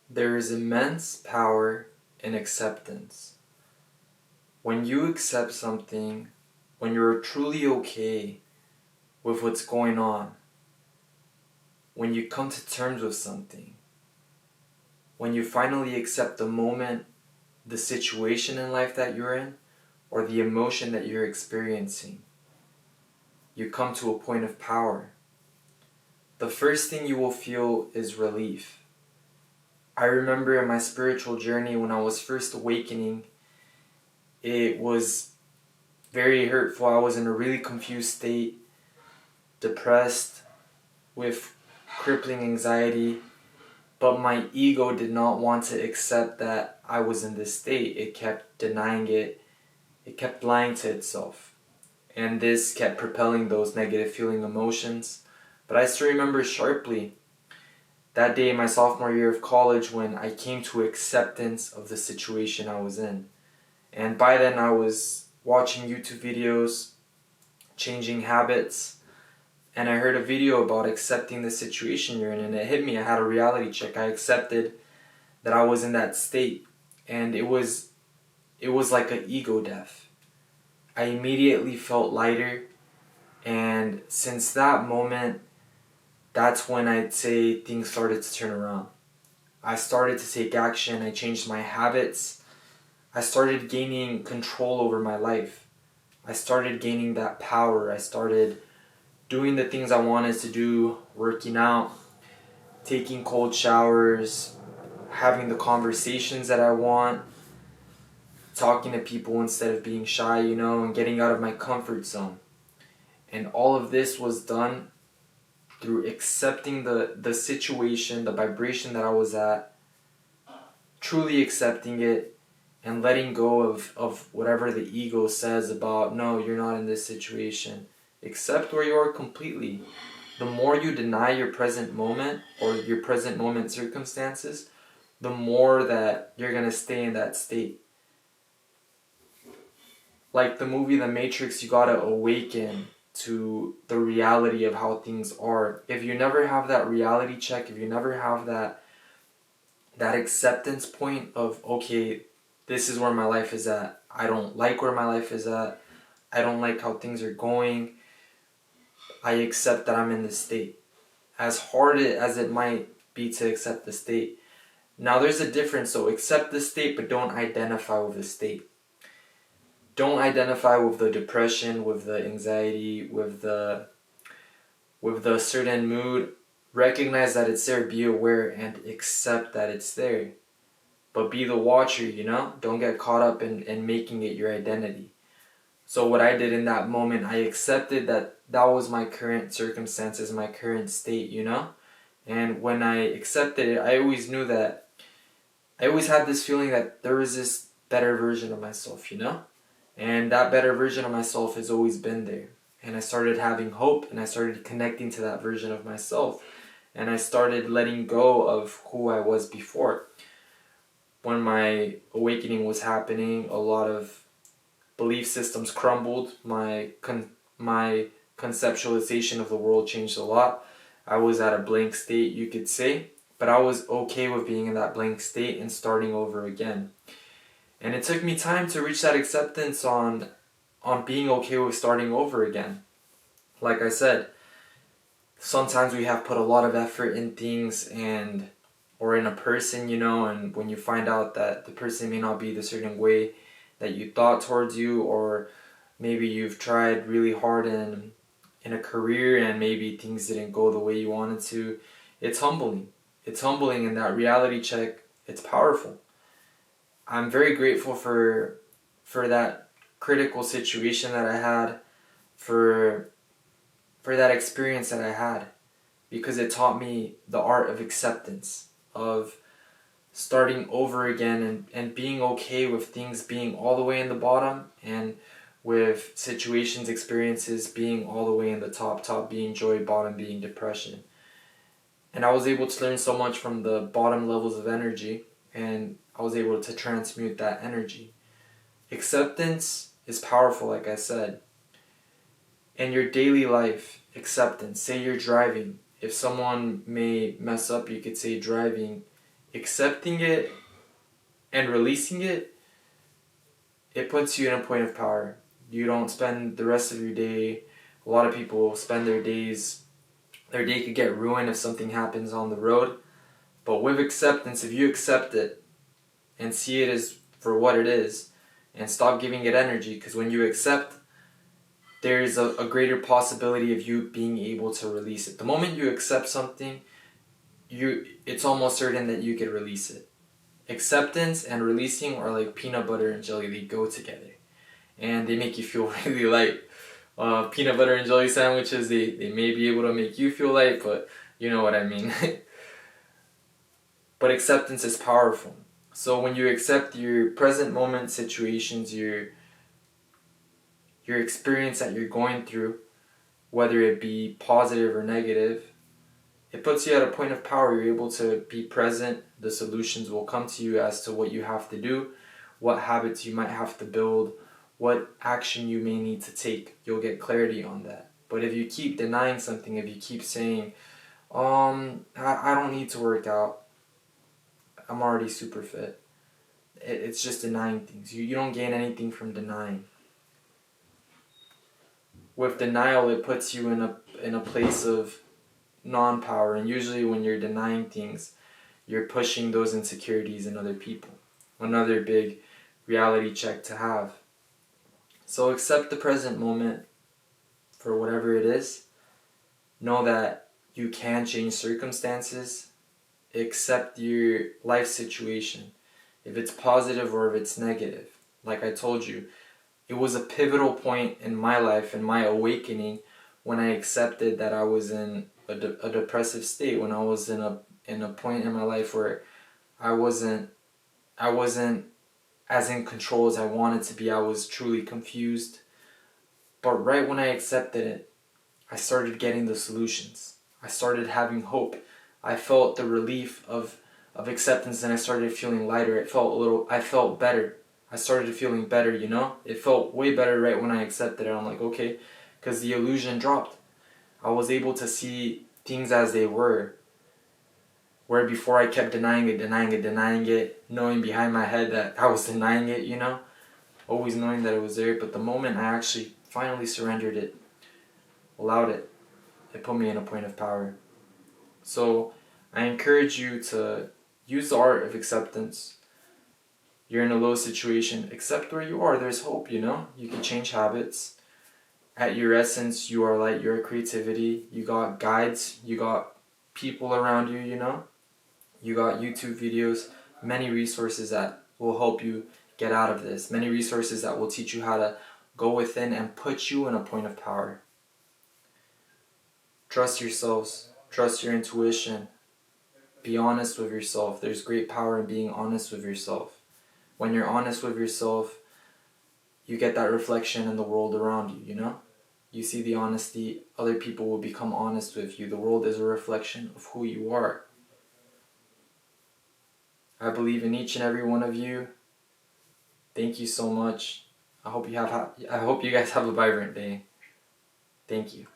There is immense power in acceptance. When you accept something, when you're truly okay with what's going on, when you come to terms with something, when you finally accept the moment, the situation in life that you're in, or the emotion that you're experiencing, you come to a point of power. The first thing you will feel is relief. I remember in my spiritual journey when I was first awakening, it was very hurtful. I was in a really confused state, depressed, with crippling anxiety, but my ego did not want to accept that I was in this state. It kept denying it. It kept lying to itself. And this kept propelling those negative feeling emotions. But I still remember sharply that day in my sophomore year of college when I came to acceptance of the situation I was in. And by then I was watching YouTube videos, changing habits, and I heard a video about accepting the situation you're in, and it hit me. I had a reality check. I accepted that I was in that state, and it was like an ego death. I immediately felt lighter, and since that moment, that's when I'd say things started to turn around. I started to take action. I changed my habits. I started gaining control over my life. I started gaining that power. I started doing the things I wanted to do, working out, taking cold showers, having the conversations that I want, talking to people instead of being shy, and getting out of my comfort zone. And all of this was done through accepting the situation, the vibration that I was at, truly accepting it, and letting go of whatever the ego says about, no, you're not in this situation. Accept where you are completely. The more you deny your present moment or your present moment circumstances, the more that you're going to stay in that state. Like the movie The Matrix, you got to awaken to the reality of how things are. If you never have that reality check, if you never have that acceptance point of, okay, this is where my life is at. I don't like where my life is at. I don't like how things are going. I accept that I'm in this state. As hard as it might be to accept the state. Now there's a difference. So accept the state, but don't identify with the state. Don't identify with the depression, with the anxiety, with the certain mood. Recognize that it's there, be aware, and accept that it's there. But be the watcher, Don't get caught up in making it your identity. So what I did in that moment, I accepted that was my current circumstances, my current state, And when I accepted it, I always knew that, I always had this feeling that there was this better version of myself, And that better version of myself has always been there. And I started having hope, and I started connecting to that version of myself. And I started letting go of who I was before. When my awakening was happening, a lot of belief systems crumbled. My conceptualization of the world changed a lot. I was at a blank state, you could say, but I was okay with being in that blank state and starting over again. And it took me time to reach that acceptance on being okay with starting over again. Like I said, sometimes we have put a lot of effort in things or in a person, and when you find out that the person may not be the certain way that you thought towards you, or maybe you've tried really hard in a career and maybe things didn't go the way you wanted to, it's humbling. It's humbling, and that reality check, it's powerful. I'm very grateful for that critical situation that I had, for that experience that I had, because it taught me the art of acceptance, of starting over again and being okay with things being all the way in the bottom, and with situations, experiences being all the way in the top being joy, bottom being depression. And I was able to learn so much from the bottom levels of energy, and I was able to transmute that energy. Acceptance is powerful, like I said. In your daily life, acceptance. Say you're driving. If someone may mess up, you could say driving accepting it and releasing it, it puts you in a point of power. You don't spend the rest of your day, a lot of people spend their day could get ruined if something happens on the road. But with acceptance, if you accept it and see it as for what it is and stop giving it energy, because when you accept, there's a greater possibility of you being able to release it. The moment you accept something, it's almost certain that you can release it. Acceptance and releasing are like peanut butter and jelly. They go together and they make you feel really light. Peanut butter and jelly sandwiches, they may be able to make you feel light, but you know what I mean. But acceptance is powerful. So when you accept your present moment situations, your experience that you're going through, whether it be positive or negative, it puts you at a point of power. You're able to be present. The solutions will come to you as to what you have to do, what habits you might have to build, what action you may need to take. You'll get clarity on that. But if you keep denying something, if you keep saying, I don't need to work out, I'm already super fit, it's just denying things. You don't gain anything from denying. With denial, it puts you in a place of non-power, and usually when you're denying things, you're pushing those insecurities in other people. Another big reality check to have. So accept the present moment for whatever it is. Know that you can change circumstances. Accept your life situation, if it's positive or if it's negative. Like I told you, it was a pivotal point in my life, in my awakening, when I accepted that I was in a depressive state, when I was in a point in my life where I wasn't as in control as I wanted to be. I was truly confused. But right when I accepted it, I started getting the solutions. I started having hope. I felt the relief of acceptance, and I started feeling lighter. I felt better. I started feeling better, you know? It felt way better right when I accepted it. I'm like, okay, because the illusion dropped. I was able to see things as they were. Where before I kept denying it, knowing behind my head that I was denying it, you know? Always knowing that it was there. But the moment I actually finally surrendered it, allowed it, it put me in a point of power. So I encourage you to use the art of acceptance. You're in a low situation, accept where you are. There's hope, you know? You can change habits. At your essence, you are light, you're creativity. You got guides, you got people around you, you know? You got YouTube videos, many resources that will help you get out of this. Many resources that will teach you how to go within and put you in a point of power. Trust yourselves. Trust your intuition. Be honest with yourself. There's great power in being honest with yourself. When you're honest with yourself, you get that reflection in the world around you, you know? You see the honesty, other people will become honest with you. The world is a reflection of who you are. I believe in each and every one of you. Thank you so much. I hope you guys have a vibrant day. Thank you.